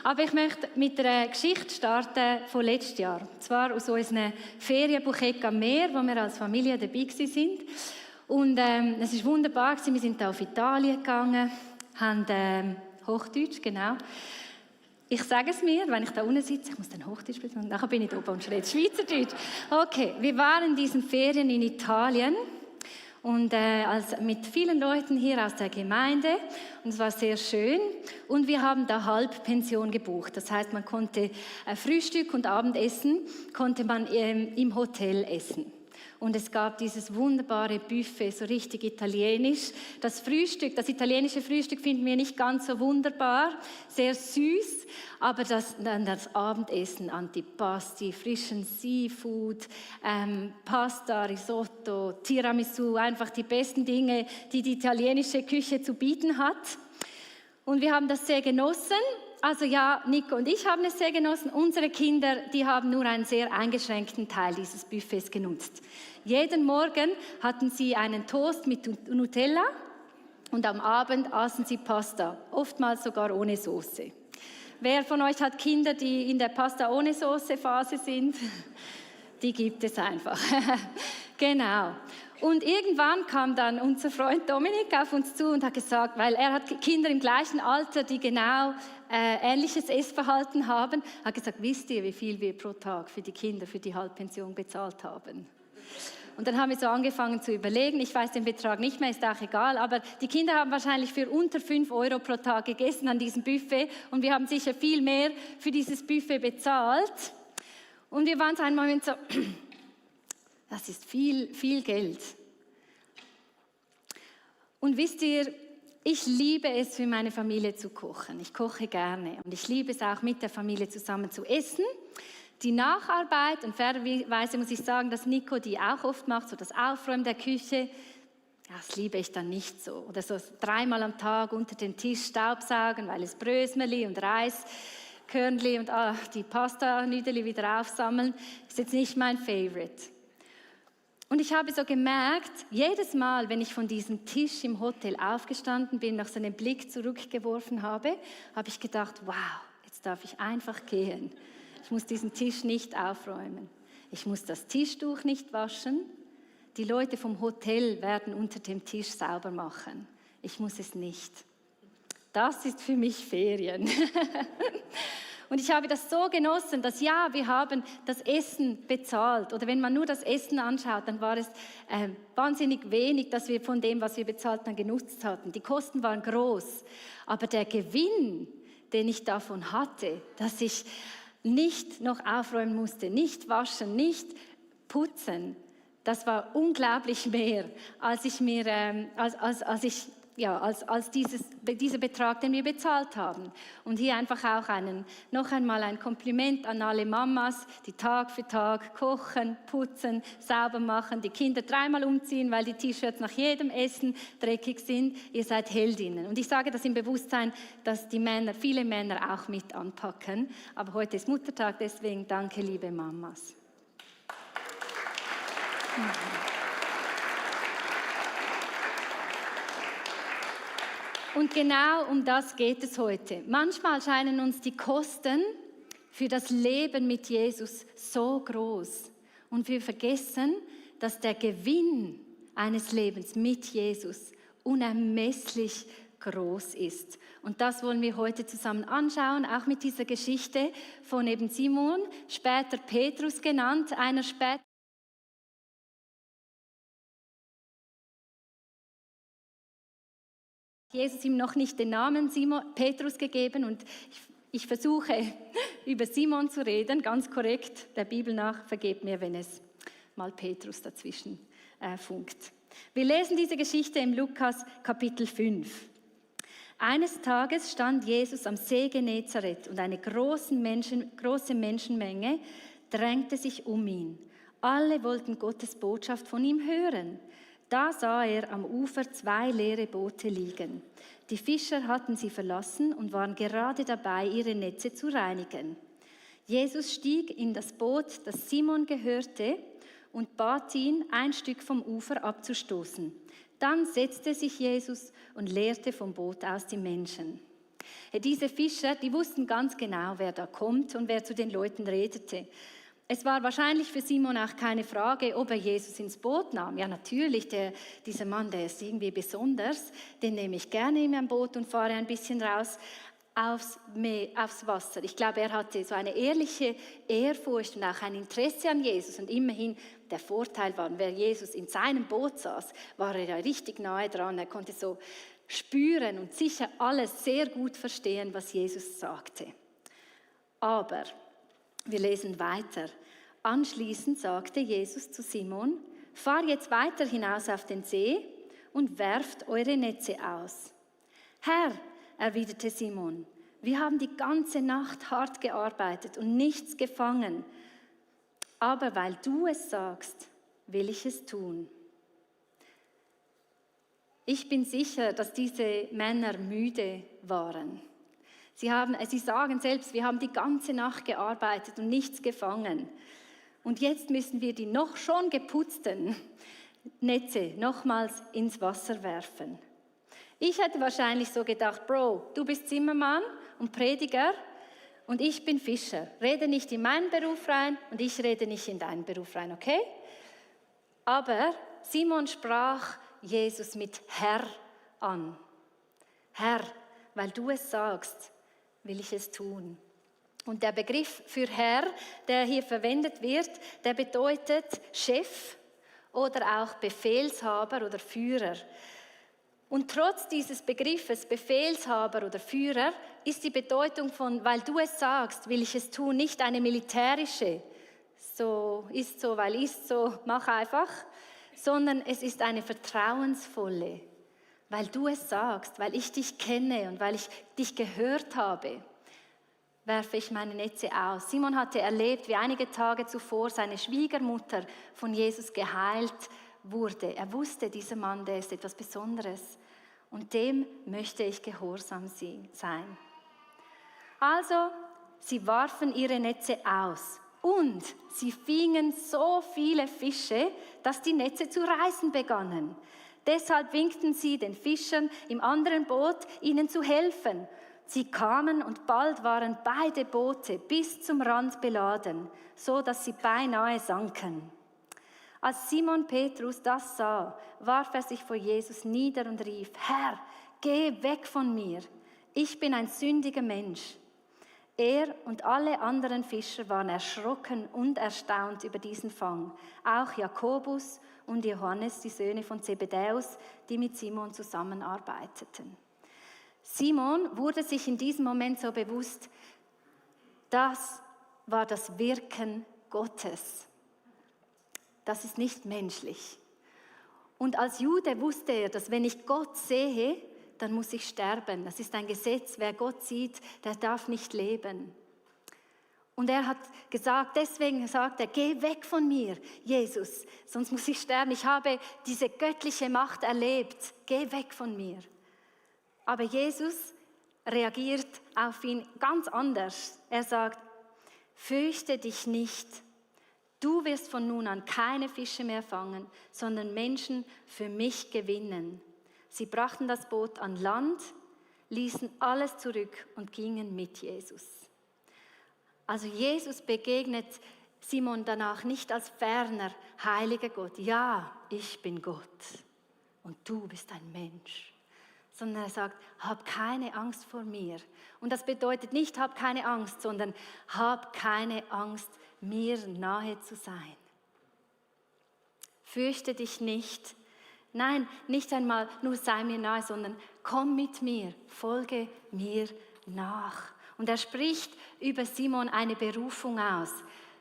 Aber ich möchte mit einer Geschichte starten von letztes Jahr. Und zwar aus unserem Ferienbuchek am Meer, wo wir als Familie dabei sind. Und es war wunderbar. Wir sind da auf Italien gegangen, haben Hochdeutsch, genau. Ich sage es mir, wenn ich da unten sitze, ich muss dann Hochdeutsch sprechen, und nachher bin ich da oben und rede Schweizerdeutsch. Okay, wir waren in diesen Ferien in Italien und mit vielen Leuten hier aus der Gemeinde und es war sehr schön und wir haben da Halbpension gebucht. Das heißt, man konnte Frühstück und Abendessen konnte man im Hotel essen. Und es gab dieses wunderbare Buffet, so richtig italienisch. Das italienische Frühstück finden wir nicht ganz so wunderbar, sehr süß. Aber das Abendessen, Antipasti, frischen Seafood, Pasta, Risotto, Tiramisu, einfach die besten Dinge, die die italienische Küche zu bieten hat. Und wir haben das sehr genossen. Also ja, Nico und ich haben es sehr genossen. Unsere Kinder, die haben nur einen sehr eingeschränkten Teil dieses Buffets genutzt. Jeden Morgen hatten sie einen Toast mit Nutella und am Abend aßen sie Pasta, oftmals sogar ohne Soße. Wer von euch hat Kinder, die in der Pasta ohne Soße Phase sind? Die gibt es einfach. Genau. Und irgendwann kam dann unser Freund Dominik auf uns zu und hat gesagt, weil er hat Kinder im gleichen Alter, die genau ähnliches Essverhalten haben, hat gesagt, wisst ihr, wie viel wir pro Tag für die Kinder, für die Halbpension bezahlt haben? Und dann haben wir so angefangen zu überlegen, ich weiß den Betrag nicht mehr, ist auch egal, aber die Kinder haben wahrscheinlich für unter 5 € pro Tag gegessen an diesem Buffet und wir haben sicher viel mehr für dieses Buffet bezahlt. Und wir waren so einen Moment so, das ist viel, viel Geld. Und wisst ihr, ich liebe es, für meine Familie zu kochen. Ich koche gerne und ich liebe es auch, mit der Familie zusammen zu essen. Die Nacharbeit, und fairerweise muss ich sagen, dass Nico die auch oft macht, so das Aufräumen der Küche, das liebe ich dann nicht so. Oder so 3-mal am Tag unter den Tisch staubsaugen, weil es Brösmeli und Reiskörnli und die Pasta-Nüdeli wieder aufsammeln, ist jetzt nicht mein Favorite. Und ich habe so gemerkt, jedes Mal, wenn ich von diesem Tisch im Hotel aufgestanden bin, noch so einen Blick zurückgeworfen habe, habe ich gedacht, wow, jetzt darf ich einfach gehen. Ich muss diesen Tisch nicht aufräumen. Ich muss das Tischtuch nicht waschen. Die Leute vom Hotel werden unter dem Tisch sauber machen. Ich muss es nicht. Das ist für mich Ferien. Und ich habe das so genossen, dass ja, wir haben das Essen bezahlt. Oder wenn man nur das Essen anschaut, dann war es wahnsinnig wenig, dass wir von dem, was wir bezahlt haben, genutzt hatten. Die Kosten waren groß. Aber der Gewinn, den ich davon hatte, dass ich nicht noch aufräumen musste, nicht waschen, nicht putzen, das war unglaublich mehr, als dieser Betrag, den wir bezahlt haben. Und hier einfach auch noch einmal ein Kompliment an alle Mamas, die Tag für Tag kochen, putzen, sauber machen, die Kinder 3-mal umziehen, weil die T-Shirts nach jedem Essen dreckig sind. Ihr seid Heldinnen. Und ich sage das im Bewusstsein, dass viele Männer auch mit anpacken. Aber heute ist Muttertag, deswegen danke, liebe Mamas. Und genau um das geht es heute. Manchmal scheinen uns die Kosten für das Leben mit Jesus so groß. Und wir vergessen, dass der Gewinn eines Lebens mit Jesus unermesslich groß ist. Und das wollen wir heute zusammen anschauen, auch mit dieser Geschichte von eben Simon, später Petrus genannt, einer später Jesus ihm noch nicht den Namen Petrus gegeben und ich versuche über Simon zu reden, ganz korrekt, der Bibel nach, vergebt mir, wenn es mal Petrus dazwischen funkt. Wir lesen diese Geschichte im Lukas Kapitel 5. Eines Tages stand Jesus am See Genezareth und eine große Menschenmenge drängte sich um ihn. Alle wollten Gottes Botschaft von ihm hören. Da sah er am Ufer 2 leere Boote liegen. Die Fischer hatten sie verlassen und waren gerade dabei, ihre Netze zu reinigen. Jesus stieg in das Boot, das Simon gehörte, und bat ihn, ein Stück vom Ufer abzustoßen. Dann setzte sich Jesus und leerte vom Boot aus die Menschen. Diese Fischer, die wussten ganz genau, wer da kommt und wer zu den Leuten redete. Es war wahrscheinlich für Simon auch keine Frage, ob er Jesus ins Boot nahm. Ja, natürlich, dieser Mann, der ist irgendwie besonders, den nehme ich gerne in mein Boot und fahre ein bisschen raus aufs Wasser. Ich glaube, er hatte so eine ehrliche Ehrfurcht und auch ein Interesse an Jesus. Und immerhin, der Vorteil war, wer Jesus in seinem Boot saß, war er ja richtig nahe dran. Er konnte so spüren und sicher alles sehr gut verstehen, was Jesus sagte. Aber wir lesen weiter. Anschließend sagte Jesus zu Simon: Fahr jetzt weiter hinaus auf den See und werft eure Netze aus. Herr, erwiderte Simon, wir haben die ganze Nacht hart gearbeitet und nichts gefangen. Aber weil du es sagst, will ich es tun. Ich bin sicher, dass diese Männer müde waren. Sie sagen selbst, wir haben die ganze Nacht gearbeitet und nichts gefangen. Und jetzt müssen wir die noch schon geputzten Netze nochmals ins Wasser werfen. Ich hätte wahrscheinlich so gedacht, Bro, du bist Zimmermann und Prediger und ich bin Fischer. Rede nicht in meinen Beruf rein und ich rede nicht in deinen Beruf rein, okay? Aber Simon sprach Jesus mit Herr an. Herr, weil du es sagst, will ich es tun. Und der Begriff für Herr, der hier verwendet wird, der bedeutet Chef oder auch Befehlshaber oder Führer. Und trotz dieses Begriffes Befehlshaber oder Führer ist die Bedeutung von, weil du es sagst, will ich es tun, nicht eine militärische, so ist so, weil ist so, mach einfach, sondern es ist eine vertrauensvolle, weil du es sagst, weil ich dich kenne und weil ich dich gehört habe, werfe ich meine Netze aus. Simon hatte erlebt, wie einige Tage zuvor seine Schwiegermutter von Jesus geheilt wurde. Er wusste, dieser Mann, der ist etwas Besonderes und dem möchte ich gehorsam sein. Also, sie warfen ihre Netze aus und sie fingen so viele Fische, dass die Netze zu reißen begannen. Deshalb winkten sie den Fischern im anderen Boot, ihnen zu helfen. Sie kamen und bald waren beide Boote bis zum Rand beladen, so dass sie beinahe sanken. Als Simon Petrus das sah, warf er sich vor Jesus nieder und rief: Herr, geh weg von mir, ich bin ein sündiger Mensch. Er und alle anderen Fischer waren erschrocken und erstaunt über diesen Fang. Auch Jakobus und Johannes, die Söhne von Zebedäus, die mit Simon zusammenarbeiteten. Simon wurde sich in diesem Moment so bewusst, das war das Wirken Gottes. Das ist nicht menschlich. Und als Jude wusste er, dass wenn ich Gott sehe, dann muss ich sterben. Das ist ein Gesetz, wer Gott sieht, der darf nicht leben. Und er hat gesagt, deswegen sagt er, geh weg von mir, Jesus, sonst muss ich sterben. Ich habe diese göttliche Macht erlebt, geh weg von mir. Aber Jesus reagiert auf ihn ganz anders. Er sagt, fürchte dich nicht. Du wirst von nun an keine Fische mehr fangen, sondern Menschen für mich gewinnen. Sie brachten das Boot an Land, ließen alles zurück und gingen mit Jesus. Also Jesus begegnet Simon danach nicht als ferner, heiliger Gott. Ja, ich bin Gott und du bist ein Mensch. Sondern er sagt, hab keine Angst vor mir. Und das bedeutet nicht, hab keine Angst, sondern hab keine Angst, mir nahe zu sein. Fürchte dich nicht. Nein, nicht einmal nur sei mir nahe, sondern komm mit mir, folge mir nach. Und er spricht über Simon eine Berufung aus.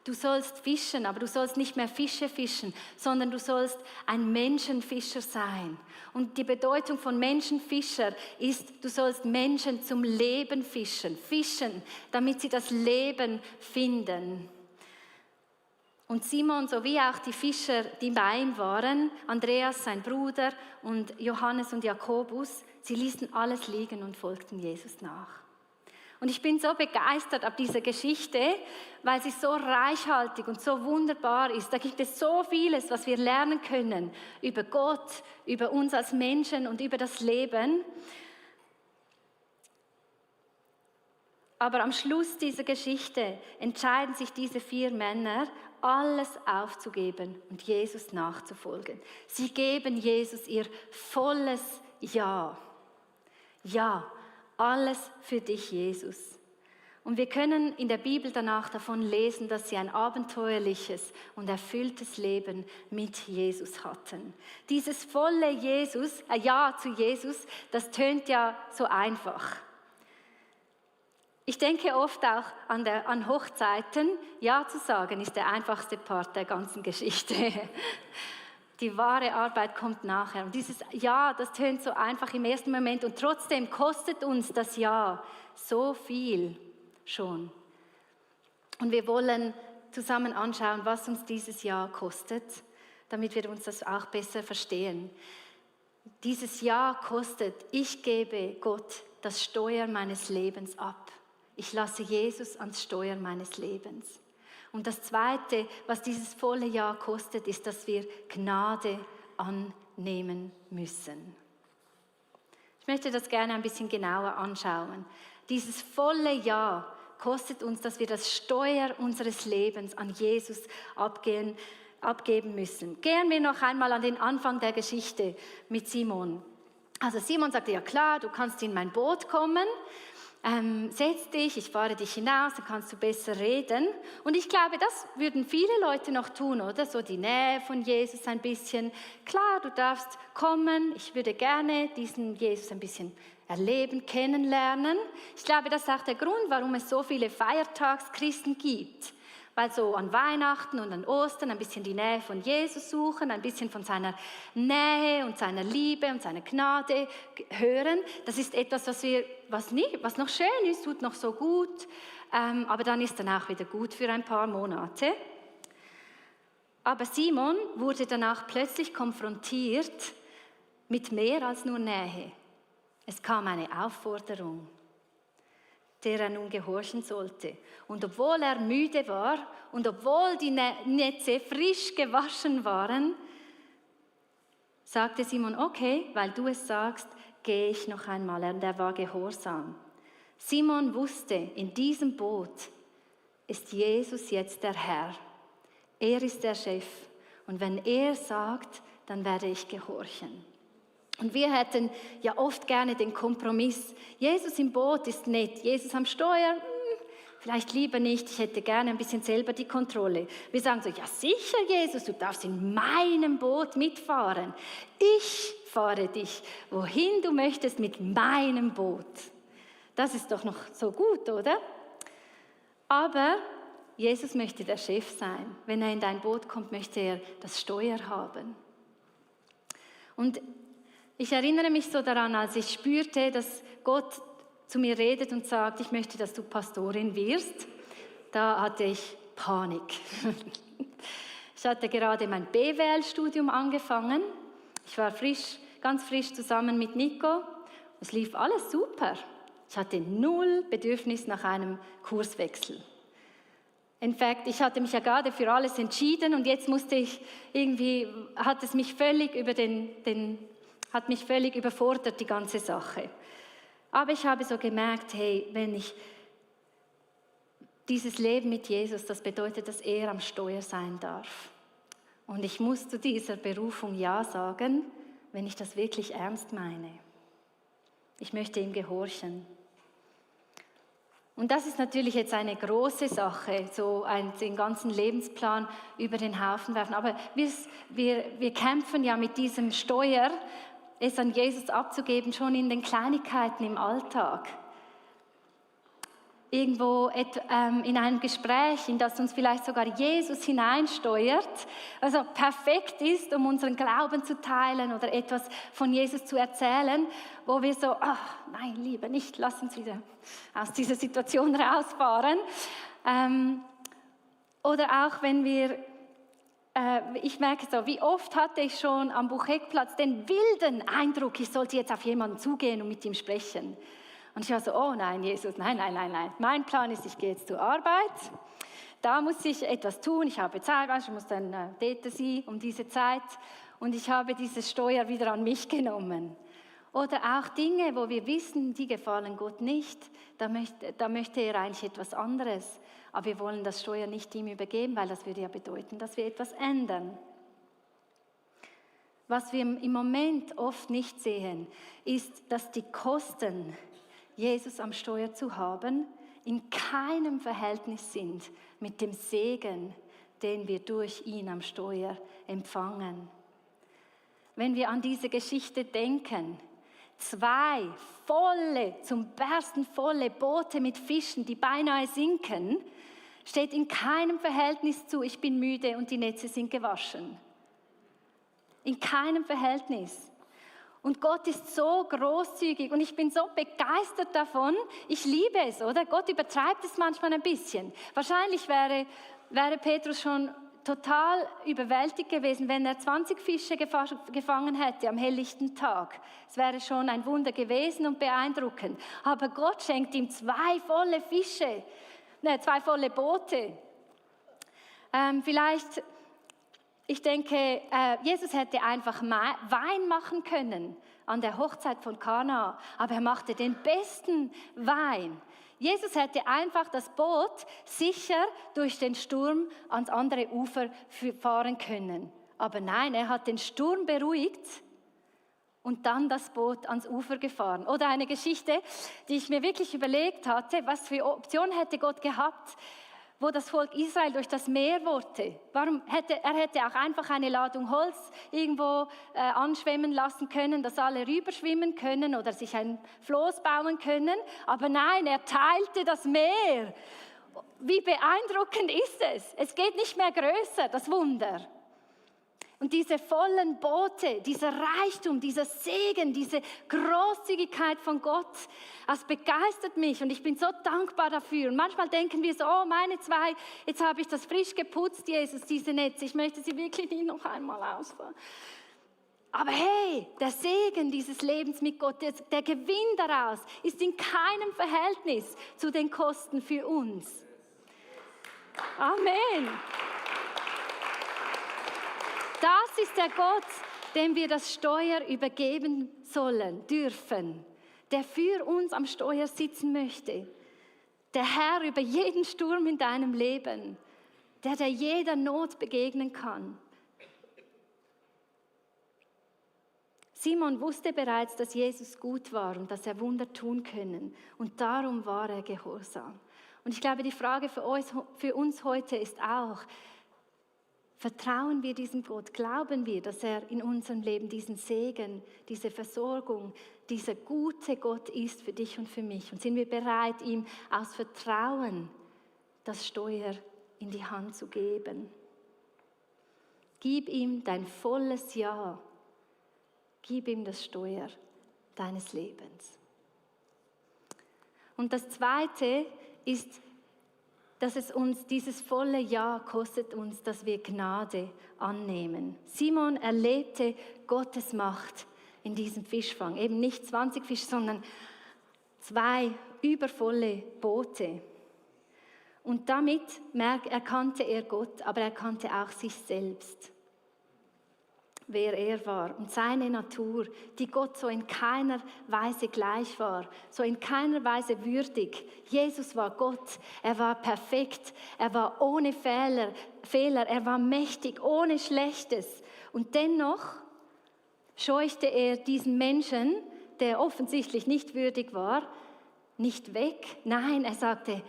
Du sollst fischen, aber du sollst nicht mehr Fische fischen, sondern du sollst ein Menschenfischer sein. Und die Bedeutung von Menschenfischer ist, du sollst Menschen zum Leben fischen, damit sie das Leben finden. Und Simon, sowie auch die Fischer, die bei ihm waren, Andreas, sein Bruder, und Johannes und Jakobus, sie ließen alles liegen und folgten Jesus nach. Und ich bin so begeistert ab dieser Geschichte, weil sie so reichhaltig und so wunderbar ist. Da gibt es so vieles, was wir lernen können über Gott, über uns als Menschen und über das Leben. Aber am Schluss dieser Geschichte entscheiden sich diese 4 Männer, alles aufzugeben und Jesus nachzufolgen. Sie geben Jesus ihr volles Ja. Ja, alles für dich, Jesus. Und wir können in der Bibel danach davon lesen, dass sie ein abenteuerliches und erfülltes Leben mit Jesus hatten. Dieses volle Ja zu Jesus, das tönt ja so einfach. Ich denke oft auch an Hochzeiten. Ja zu sagen ist der einfachste Part der ganzen Geschichte. Die wahre Arbeit kommt nachher. Und dieses Ja, das tönt so einfach im ersten Moment. Und trotzdem kostet uns das Ja so viel schon. Und wir wollen zusammen anschauen, was uns dieses Ja kostet, damit wir uns das auch besser verstehen. Dieses Ja kostet, ich gebe Gott das Steuer meines Lebens ab. Ich lasse Jesus ans Steuer meines Lebens. Und das Zweite, was dieses volle Ja kostet, ist, dass wir Gnade annehmen müssen. Ich möchte das gerne ein bisschen genauer anschauen. Dieses volle Ja kostet uns, dass wir das Steuer unseres Lebens an Jesus abgeben müssen. Gehen wir noch einmal an den Anfang der Geschichte mit Simon. Also Simon sagte, ja klar, du kannst in mein Boot kommen. Setz dich, ich fahre dich hinaus, dann kannst du besser reden. Und ich glaube, das würden viele Leute noch tun, oder? So die Nähe von Jesus ein bisschen. Klar, du darfst kommen, ich würde gerne diesen Jesus ein bisschen erleben, kennenlernen. Ich glaube, das ist auch der Grund, warum es so viele Feiertagschristen gibt. Weil so an Weihnachten und an Ostern ein bisschen die Nähe von Jesus suchen, ein bisschen von seiner Nähe und seiner Liebe und seiner Gnade hören. Das ist etwas, was noch schön ist, tut noch so gut, aber dann ist dann auch wieder gut für ein paar Monate. Aber Simon wurde danach plötzlich konfrontiert mit mehr als nur Nähe. Es kam eine Aufforderung, der er nun gehorchen sollte. Und obwohl er müde war und obwohl die Netze frisch gewaschen waren, sagte Simon, okay, weil du es sagst, gehe ich noch einmal. Und er war gehorsam. Simon wusste, in diesem Boot ist Jesus jetzt der Herr. Er ist der Chef. Und wenn er sagt, dann werde ich gehorchen. Und wir hätten ja oft gerne den Kompromiss. Jesus im Boot ist nett, Jesus am Steuer, vielleicht lieber nicht, ich hätte gerne ein bisschen selber die Kontrolle. Wir sagen so, ja sicher Jesus, du darfst in meinem Boot mitfahren. Ich fahre dich, wohin du möchtest mit meinem Boot. Das ist doch noch so gut, oder? Aber Jesus möchte der Chef sein. Wenn er in dein Boot kommt, möchte er das Steuer haben. Und ich erinnere mich so daran, als ich spürte, dass Gott zu mir redet und sagt, ich möchte, dass du Pastorin wirst. Da hatte ich Panik. Ich hatte gerade mein BWL-Studium angefangen. Ich war ganz frisch zusammen mit Nico. Es lief alles super. Ich hatte null Bedürfnis nach einem Kurswechsel. In fact, ich hatte mich ja gerade für alles entschieden und jetzt hat es mich völlig hat mich völlig überfordert, die ganze Sache. Aber ich habe so gemerkt, hey, wenn ich dieses Leben mit Jesus, das bedeutet, dass er am Steuer sein darf. Und ich muss zu dieser Berufung Ja sagen, wenn ich das wirklich ernst meine. Ich möchte ihm gehorchen. Und das ist natürlich jetzt eine große Sache, so den ganzen Lebensplan über den Haufen werfen. Aber wir kämpfen ja mit diesem Steuer, es an Jesus abzugeben, schon in den Kleinigkeiten im Alltag. Irgendwo in einem Gespräch, in das uns vielleicht sogar Jesus hineinsteuert, also perfekt ist, um unseren Glauben zu teilen oder etwas von Jesus zu erzählen, wo wir so, ach nein, lieber nicht, lass uns wieder aus dieser Situation rausfahren. Oder auch wenn ich merke so, wie oft hatte ich schon am Bucheckplatz den wilden Eindruck, ich sollte jetzt auf jemanden zugehen und mit ihm sprechen. Und ich war so, oh nein, Jesus, nein. Mein Plan ist, ich gehe jetzt zur Arbeit. Da muss ich etwas tun. Ich habe Zeit, ich muss dann dort sein um diese Zeit. Und ich habe dieses Steuer wieder an mich genommen. Oder auch Dinge, wo wir wissen, die gefallen Gott nicht. Da möchte er eigentlich etwas anderes. Aber wir wollen das Steuer nicht ihm übergeben, weil das würde ja bedeuten, dass wir etwas ändern. Was wir im Moment oft nicht sehen, ist, dass die Kosten, Jesus am Steuer zu haben, in keinem Verhältnis sind mit dem Segen, den wir durch ihn am Steuer empfangen. Wenn wir an diese Geschichte denken, 2 volle, zum Bersten volle Boote mit Fischen, die beinahe sinken, steht in keinem Verhältnis zu, ich bin müde und die Netze sind gewaschen. In keinem Verhältnis. Und Gott ist so großzügig und ich bin so begeistert davon. Ich liebe es, oder? Gott übertreibt es manchmal ein bisschen. Wahrscheinlich wäre Petrus schon total überwältigt gewesen, wenn er 20 Fische gefangen hätte am helllichten Tag. Es wäre schon ein Wunder gewesen und beeindruckend. Aber Gott schenkt ihm 2 volle Fische, 2 volle Boote. Ich denke, Jesus hätte einfach Wein machen können an der Hochzeit von Kana, aber er machte den besten Wein. Jesus hätte einfach das Boot sicher durch den Sturm ans andere Ufer fahren können. Aber nein, er hat den Sturm beruhigt und dann das Boot ans Ufer gefahren. Oder eine Geschichte, die ich mir wirklich überlegt hatte, was für Optionen hätte Gott gehabt, wo das Volk Israel durch das Meer wollte. Er hätte auch einfach eine Ladung Holz irgendwo anschwemmen lassen können, dass alle rüberschwimmen können oder sich ein Floß bauen können. Aber nein, er teilte das Meer. Wie beeindruckend ist es? Es geht nicht mehr größer, das Wunder. Und diese vollen Boote, dieser Reichtum, dieser Segen, diese Großzügigkeit von Gott, das begeistert mich und ich bin so dankbar dafür. Und manchmal denken wir so, oh meine 2, jetzt habe ich das frisch geputzt, Jesus, diese Netze, ich möchte sie wirklich nicht noch einmal ausfahren. Aber hey, der Segen dieses Lebens mit Gott, der Gewinn daraus ist in keinem Verhältnis zu den Kosten für uns. Amen. Das ist der Gott, dem wir das Steuer übergeben sollen, dürfen, der für uns am Steuer sitzen möchte. Der Herr über jeden Sturm in deinem Leben, der jeder Not begegnen kann. Simon wusste bereits, dass Jesus gut war und dass er Wunder tun können. Und darum war er gehorsam. Und ich glaube, die Frage für uns heute ist auch, vertrauen wir diesem Gott? Glauben wir, dass er in unserem Leben diesen Segen, diese Versorgung, dieser gute Gott ist für dich und für mich? Und sind wir bereit, ihm aus Vertrauen das Steuer in die Hand zu geben? Gib ihm dein volles Ja. Gib ihm das Steuer deines Lebens. Und das Zweite ist, dass es uns dieses volle Ja kostet uns, dass wir Gnade annehmen. Simon erlebte Gottes Macht in diesem Fischfang. Eben nicht 20 Fische, sondern 2 übervolle Boote. Und damit erkannte er Gott, aber er kannte auch sich selbst, wer er war und seine Natur, die Gott so in keiner Weise gleich war, so in keiner Weise würdig. Jesus war Gott, er war perfekt, er war ohne Fehler, er war mächtig, ohne Schlechtes. Und dennoch scheuchte er diesen Menschen, der offensichtlich nicht würdig war, nicht weg. Nein, er sagte,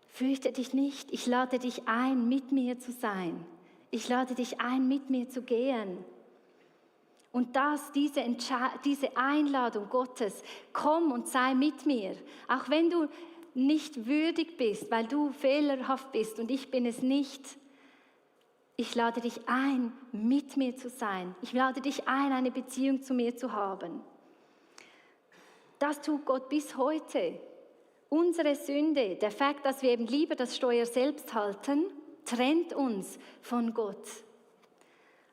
fürchte dich nicht, ich lade dich ein, mit mir zu sein. Ich lade dich ein, mit mir zu gehen. Und diese Einladung Gottes, komm und sei mit mir, auch wenn du nicht würdig bist, weil du fehlerhaft bist und ich bin es nicht. Ich lade dich ein, mit mir zu sein. Ich lade dich ein, eine Beziehung zu mir zu haben. Das tut Gott bis heute. Unsere Sünde, der Fakt, dass wir eben lieber das Steuer selbst halten, trennt uns von Gott.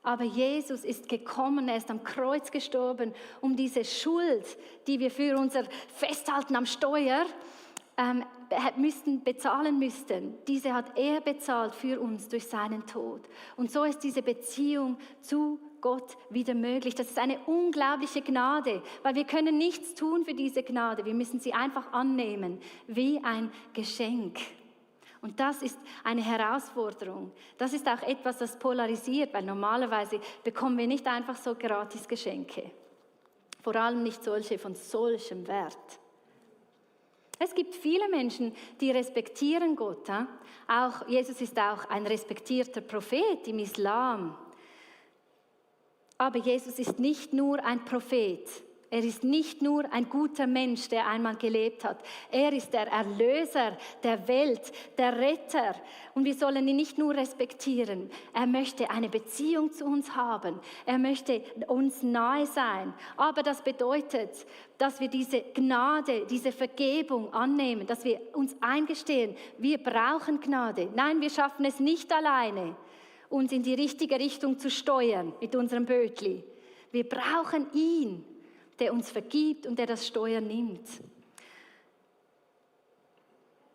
Aber Jesus ist gekommen, er ist am Kreuz gestorben, um diese Schuld, die wir für unser Festhalten am Steuer bezahlen müssten, diese hat er bezahlt für uns durch seinen Tod. Und so ist diese Beziehung zu Gott wieder möglich. Das ist eine unglaubliche Gnade, weil wir können nichts tun für diese Gnade. Wir müssen sie einfach annehmen, wie ein Geschenk. Und das ist eine Herausforderung. Das ist auch etwas, das polarisiert, weil normalerweise bekommen wir nicht einfach so gratis Geschenke. Vor allem nicht solche von solchem Wert. Es gibt viele Menschen, die respektieren Gott. Auch Jesus ist auch ein respektierter Prophet im Islam. Aber Jesus ist nicht nur ein Prophet. Er ist nicht nur ein guter Mensch, der einmal gelebt hat. Er ist der Erlöser der Welt, der Retter. Und wir sollen ihn nicht nur respektieren. Er möchte eine Beziehung zu uns haben. Er möchte uns nahe sein. Aber das bedeutet, dass wir diese Gnade, diese Vergebung annehmen, dass wir uns eingestehen, wir brauchen Gnade. Nein, wir schaffen es nicht alleine, uns in die richtige Richtung zu steuern mit unserem Bötli. Wir brauchen ihn, der uns vergibt und der das Steuer nimmt.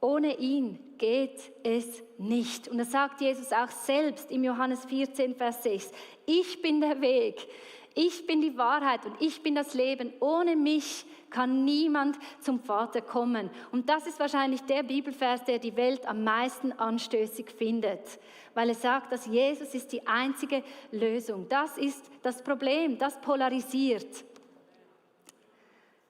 Ohne ihn geht es nicht. Und das sagt Jesus auch selbst im Johannes 14, Vers 6. Ich bin der Weg, ich bin die Wahrheit und ich bin das Leben. Ohne mich kann niemand zum Vater kommen. Und das ist wahrscheinlich der Bibelvers, der die Welt am meisten anstößig findet. Weil er sagt, dass Jesus ist die einzige Lösung. Das ist das Problem, das polarisiert.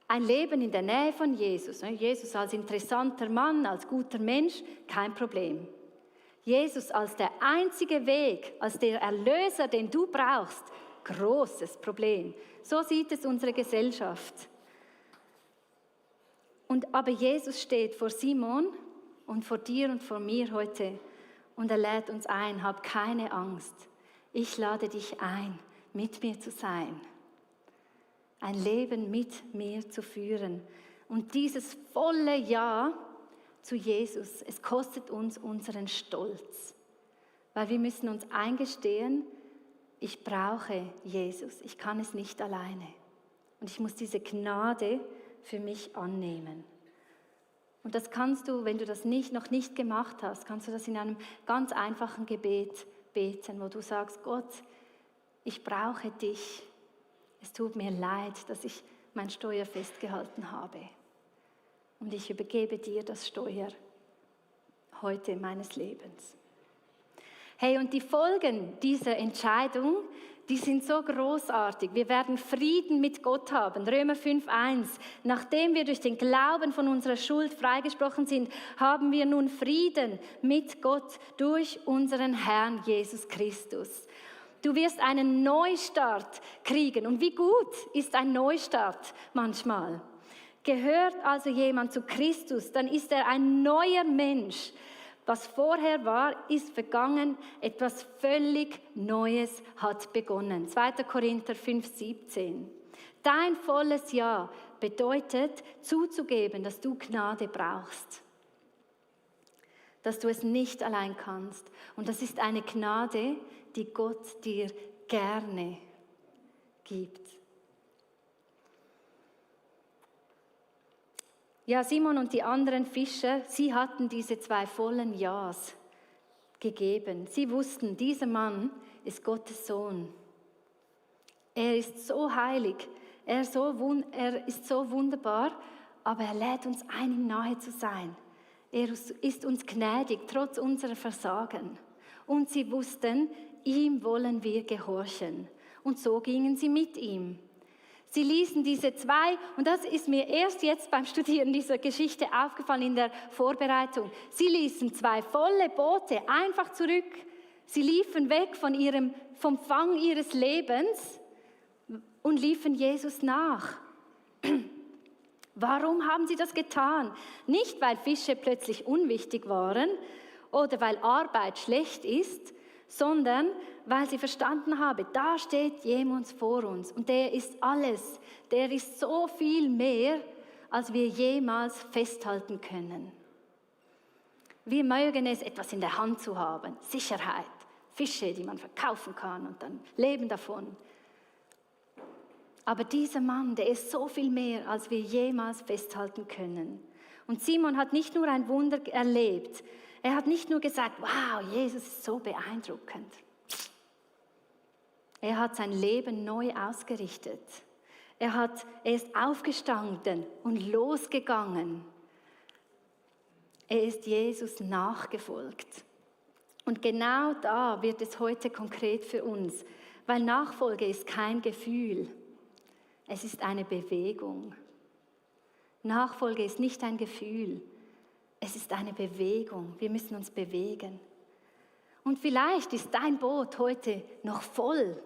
Ein Leben in der Nähe von Jesus, Jesus als interessanter Mann, als guter Mensch, kein Problem. Jesus als der einzige Weg, als der Erlöser, den du brauchst, großes Problem. So sieht es unsere Gesellschaft. Aber Jesus steht vor Simon und vor dir und vor mir heute und er lädt uns ein, hab keine Angst. Ich lade dich ein, mit mir zu sein. Ein Leben mit mir zu führen. Und dieses volle Ja zu Jesus, es kostet uns unseren Stolz. Weil wir müssen uns eingestehen, ich brauche Jesus, ich kann es nicht alleine. Und ich muss diese Gnade für mich annehmen. Und das kannst du, wenn du das noch nicht gemacht hast, kannst du das in einem ganz einfachen Gebet beten, wo du sagst, Gott, ich brauche dich. Es tut mir leid, dass ich mein Steuer festgehalten habe. Und ich übergebe dir das Steuer heute meines Lebens. Hey, und die Folgen dieser Entscheidung, die sind so großartig. Wir werden Frieden mit Gott haben. Römer 5,1. Nachdem wir durch den Glauben von unserer Schuld freigesprochen sind, haben wir nun Frieden mit Gott durch unseren Herrn Jesus Christus. Du wirst einen Neustart kriegen. Und wie gut ist ein Neustart manchmal? Gehört also jemand zu Christus, dann ist er ein neuer Mensch. Was vorher war, ist vergangen. Etwas völlig Neues hat begonnen. 2. Korinther 5,17. Dein volles Ja bedeutet, zuzugeben, dass du Gnade brauchst. Dass du es nicht allein kannst. Und das ist eine Gnade, die Gott dir gerne gibt. Ja, Simon und die anderen Fischer, sie hatten diese 2 vollen Ja's gegeben. Sie wussten, dieser Mann ist Gottes Sohn. Er ist so heilig, er ist so wunderbar, aber er lädt uns ein, ihm nahe zu sein. Er ist uns gnädig, trotz unserer Versagen. Und sie wussten, ihm wollen wir gehorchen. Und so gingen sie mit ihm. Sie ließen diese 2, und das ist mir erst jetzt beim Studieren dieser Geschichte aufgefallen in der Vorbereitung, sie ließen 2 volle Boote einfach zurück. Sie liefen weg vom Fang ihres Lebens und liefen Jesus nach. Warum haben sie das getan? Nicht, weil Fische plötzlich unwichtig waren oder weil Arbeit schlecht ist, sondern weil sie verstanden haben, da steht jemand vor uns und der ist alles, der ist so viel mehr, als wir jemals festhalten können. Wir mögen es, etwas in der Hand zu haben, Sicherheit, Fische, die man verkaufen kann und dann leben davon. Aber dieser Mann, der ist so viel mehr, als wir jemals festhalten können. Und Simon hat nicht nur ein Wunder erlebt, er hat nicht nur gesagt, wow, Jesus ist so beeindruckend. Er hat sein Leben neu ausgerichtet. Er ist aufgestanden und losgegangen. Er ist Jesus nachgefolgt. Und genau da wird es heute konkret für uns, weil Nachfolge ist kein Gefühl, es ist eine Bewegung. Nachfolge ist nicht ein Gefühl, es ist eine Bewegung. Wir müssen uns bewegen. Und vielleicht ist dein Boot heute noch voll.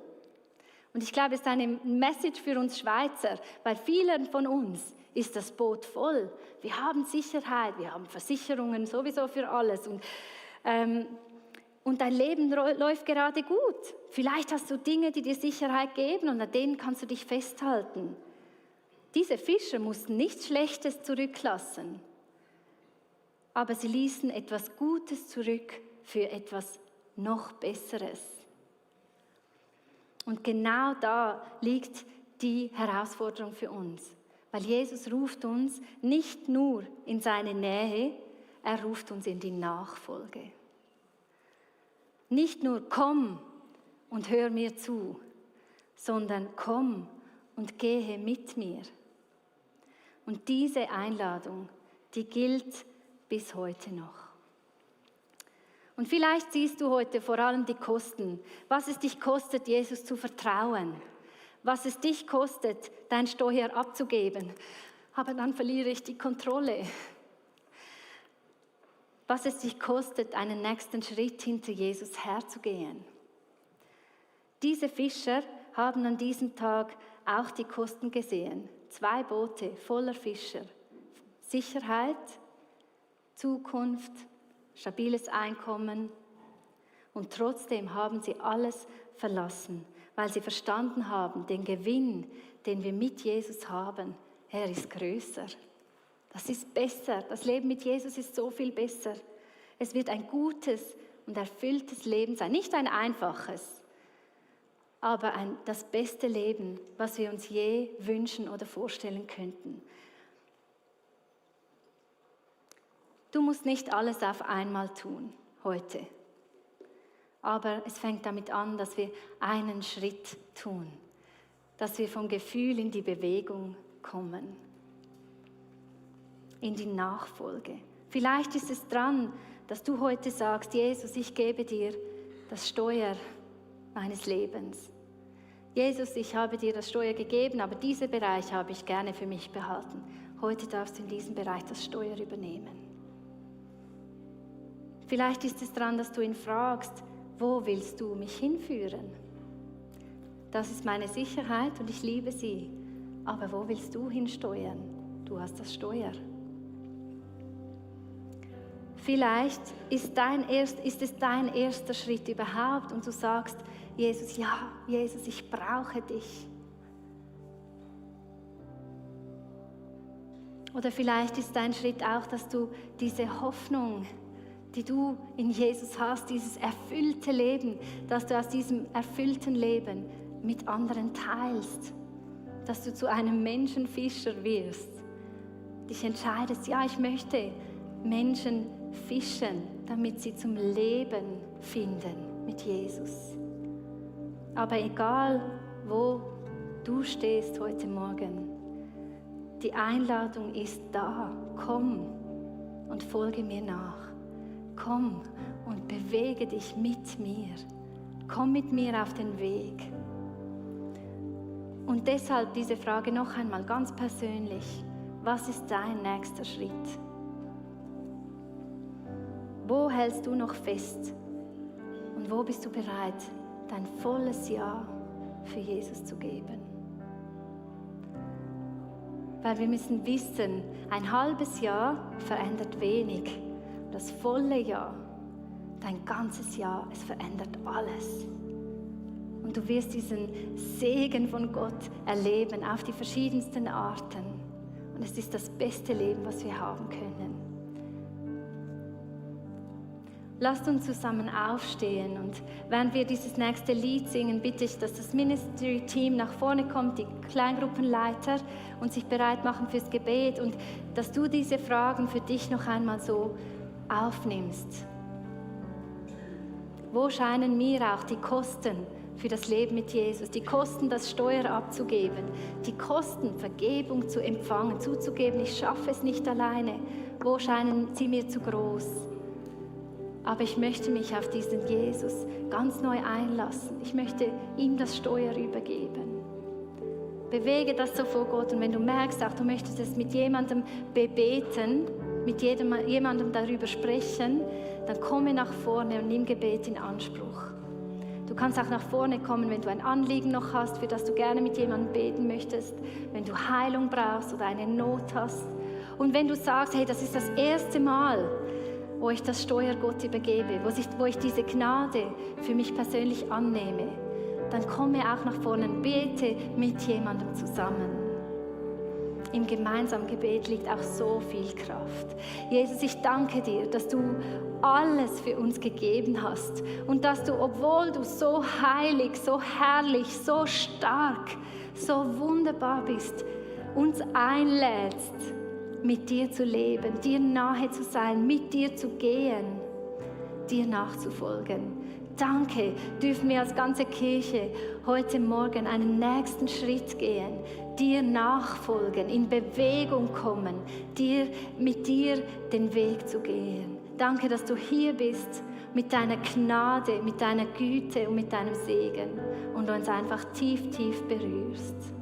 Und ich glaube, es ist eine Message für uns Schweizer, weil vielen von uns ist das Boot voll. Wir haben Sicherheit, wir haben Versicherungen sowieso für alles. Und dein Leben läuft gerade gut. Vielleicht hast du Dinge, die dir Sicherheit geben und an denen kannst du dich festhalten. Diese Fischer mussten nichts Schlechtes zurücklassen, aber sie ließen etwas Gutes zurück für etwas noch Besseres. Und genau da liegt die Herausforderung für uns, weil Jesus ruft uns nicht nur in seine Nähe, er ruft uns in die Nachfolge. Nicht nur komm und hör mir zu, sondern komm und gehe mit mir. Und diese Einladung, die gilt bis heute noch. Und vielleicht siehst du heute vor allem die Kosten, was es dich kostet, Jesus zu vertrauen, was es dich kostet, dein Steuer abzugeben, aber dann verliere ich die Kontrolle. Was es dich kostet, einen nächsten Schritt hinter Jesus herzugehen. Diese Fischer haben an diesem Tag auch die Kosten gesehen. 2 Boote voller Fischer. Sicherheit, Zukunft, stabiles Einkommen. Und trotzdem haben sie alles verlassen, weil sie verstanden haben, den Gewinn, den wir mit Jesus haben, er ist größer. Das ist besser. Das Leben mit Jesus ist so viel besser. Es wird ein gutes und erfülltes Leben sein. Nicht ein einfaches, aber das beste Leben, was wir uns je wünschen oder vorstellen könnten. Du musst nicht alles auf einmal tun, heute. Aber es fängt damit an, dass wir einen Schritt tun. Dass wir vom Gefühl in die Bewegung kommen. In die Nachfolge. Vielleicht ist es dran, dass du heute sagst, Jesus, ich gebe dir das Steuer meines Lebens. Jesus, ich habe dir das Steuer gegeben, aber diesen Bereich habe ich gerne für mich behalten. Heute darfst du in diesem Bereich das Steuer übernehmen. Vielleicht ist es dran, dass du ihn fragst, wo willst du mich hinführen? Das ist meine Sicherheit und ich liebe sie. Aber wo willst du hinsteuern? Du hast das Steuer. Vielleicht ist es dein erster Schritt überhaupt und du sagst, Jesus, ja, Jesus, ich brauche dich. Oder vielleicht ist dein Schritt auch, dass du diese Hoffnung, die du in Jesus hast, dieses erfüllte Leben, dass du aus diesem erfüllten Leben mit anderen teilst, dass du zu einem Menschenfischer wirst, dich entscheidest, ja, ich möchte Menschen fischen, damit sie zum Leben finden mit Jesus. Aber egal, wo du stehst heute Morgen, die Einladung ist da. Komm und folge mir nach. Komm und bewege dich mit mir. Komm mit mir auf den Weg. Und deshalb diese Frage noch einmal ganz persönlich. Was ist dein nächster Schritt? Wo hältst du noch fest? Und wo bist du bereit, dein volles Ja für Jesus zu geben? Weil wir müssen wissen, ein halbes Jahr verändert wenig. Das volle Ja, dein ganzes Ja, es verändert alles. Und du wirst diesen Segen von Gott erleben auf die verschiedensten Arten. Und es ist das beste Leben, was wir haben können. Lasst uns zusammen aufstehen und während wir dieses nächste Lied singen, bitte ich, dass das Ministry-Team nach vorne kommt, die Kleingruppenleiter und sich bereit machen fürs Gebet und dass du diese Fragen für dich noch einmal so aufnimmst. Wo scheinen mir auch die Kosten für das Leben mit Jesus, die Kosten, das Steuer abzugeben, die Kosten, Vergebung zu empfangen, zuzugeben, ich schaffe es nicht alleine. Wo scheinen sie mir zu groß? Aber ich möchte mich auf diesen Jesus ganz neu einlassen. Ich möchte ihm das Steuer übergeben. Bewege das so vor Gott. Und wenn du merkst, auch du möchtest es mit jemandem bebeten, mit jemandem darüber sprechen, dann komme nach vorne und nimm Gebet in Anspruch. Du kannst auch nach vorne kommen, wenn du ein Anliegen noch hast, für das du gerne mit jemandem beten möchtest, wenn du Heilung brauchst oder eine Not hast. Und wenn du sagst, hey, das ist das erste Mal, wo ich das Steuer Gott übergebe, wo ich diese Gnade für mich persönlich annehme, dann komme auch nach vorne und bete mit jemandem zusammen. Im gemeinsamen Gebet liegt auch so viel Kraft. Jesus, ich danke dir, dass du alles für uns gegeben hast und dass du, obwohl du so heilig, so herrlich, so stark, so wunderbar bist, uns einlädst, mit dir zu leben, dir nahe zu sein, mit dir zu gehen, dir nachzufolgen. Danke, dürfen wir als ganze Kirche heute Morgen einen nächsten Schritt gehen, dir nachfolgen, in Bewegung kommen, mit dir den Weg zu gehen. Danke, dass du hier bist mit deiner Gnade, mit deiner Güte und mit deinem Segen und uns einfach tief, tief berührst.